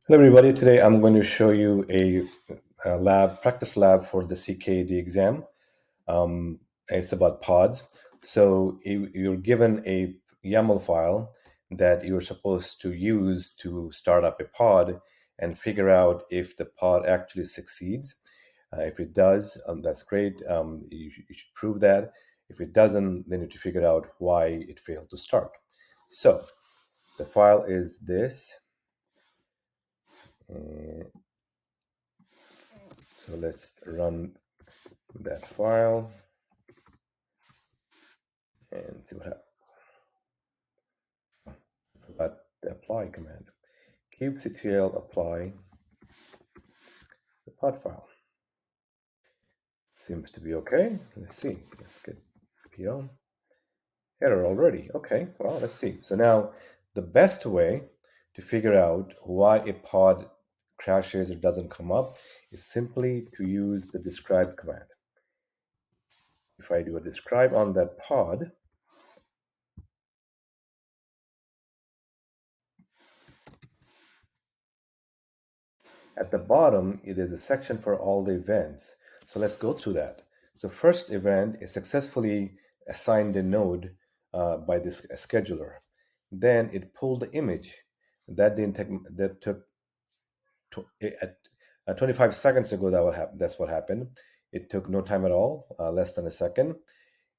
Hello, everybody. Today I'm going to show you a practice lab for the CKAD exam. It's about pods. So you're given a YAML file that you're supposed to use to start up a pod and figure out if the pod actually succeeds. If it does, that's great. You should prove that. If it doesn't, then you have to figure out why it failed to start. So the file is this. Uh, So let's run that file and see what happens. Forgot the apply command. kubectl apply the pod file. Seems to be okay. Let's see. Let's get PO. Error already. Okay, well, let's see. So now the best way to figure out why a pod crashes or doesn't come up is simply to use the describe command. If I do a describe on that pod, at the bottom, there's a section for all the events. So let's go through that. So first event is successfully assigned a node by this scheduler. Then it pulled the image. That didn't take, that took at 25 seconds ago. That's what happened. It took no time at all, less than a second.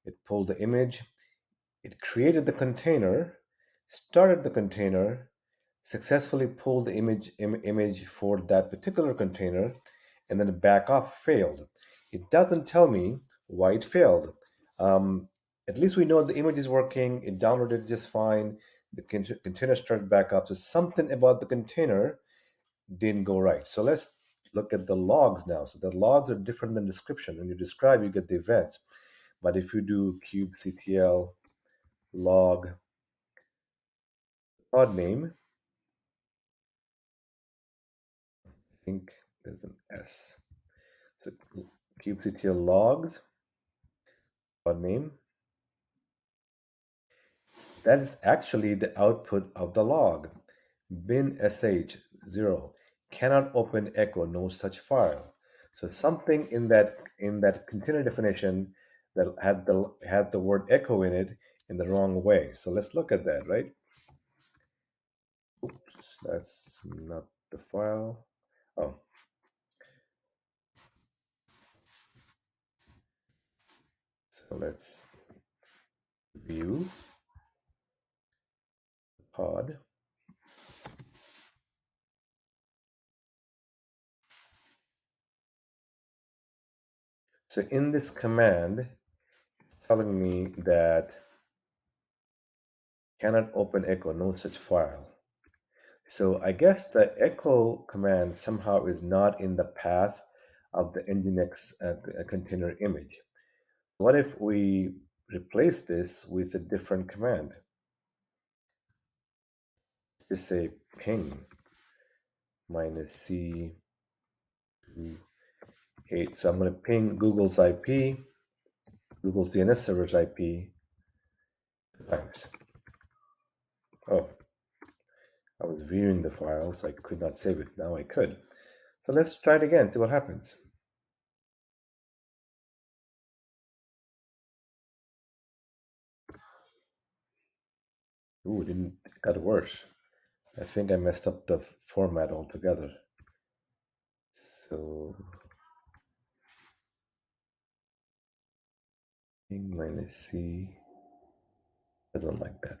It pulled the image. It created the container, started the container, successfully pulled the image for that particular container, and then the backup failed. It doesn't tell me why it failed. At least we know the image is working. It downloaded just fine. The container started back up. So something about the container didn't go right. So let's look at the logs now. So the logs are different than description. When you describe, you get the events. But if you do kubectl log pod name, I think there's an S. So kubectl logs pod name. That is actually the output of the log. Bin sh 0 cannot open echo no such file. So something in that container definition that had the word echo in it in the wrong way. So let's look at that, right? Oops, that's not the file. Oh. So let's view the pod. So in this command, it's telling me that cannot open echo no such file. So I guess the echo command somehow is not in the path of the nginx container image. What if we replace this with a different command? Just say ping -c 8. So I'm going to ping Google's IP, Google's DNS server's IP times. Oh, I was viewing the files. I could not save it. Now I could. So let's try it again, see what happens. Ooh, it got worse. I think I messed up the format altogether. So ping -c doesn't like that.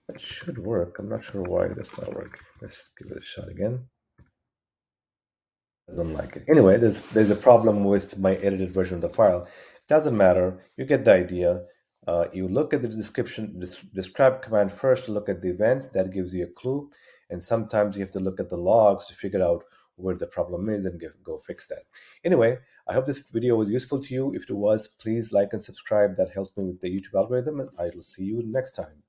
That should work. I'm not sure why that's not working. Let's give it a shot again. Doesn't like it. Anyway, there's a problem with my edited version of the file. Doesn't matter. You get the idea. You look at the describe command first to look at the events. That gives you a clue. And sometimes you have to look at the logs to figure out where the problem is and go fix that. Anyway, I hope this video was useful to you. If it was, please like and subscribe. That helps me with the YouTube algorithm, and I will see you next time.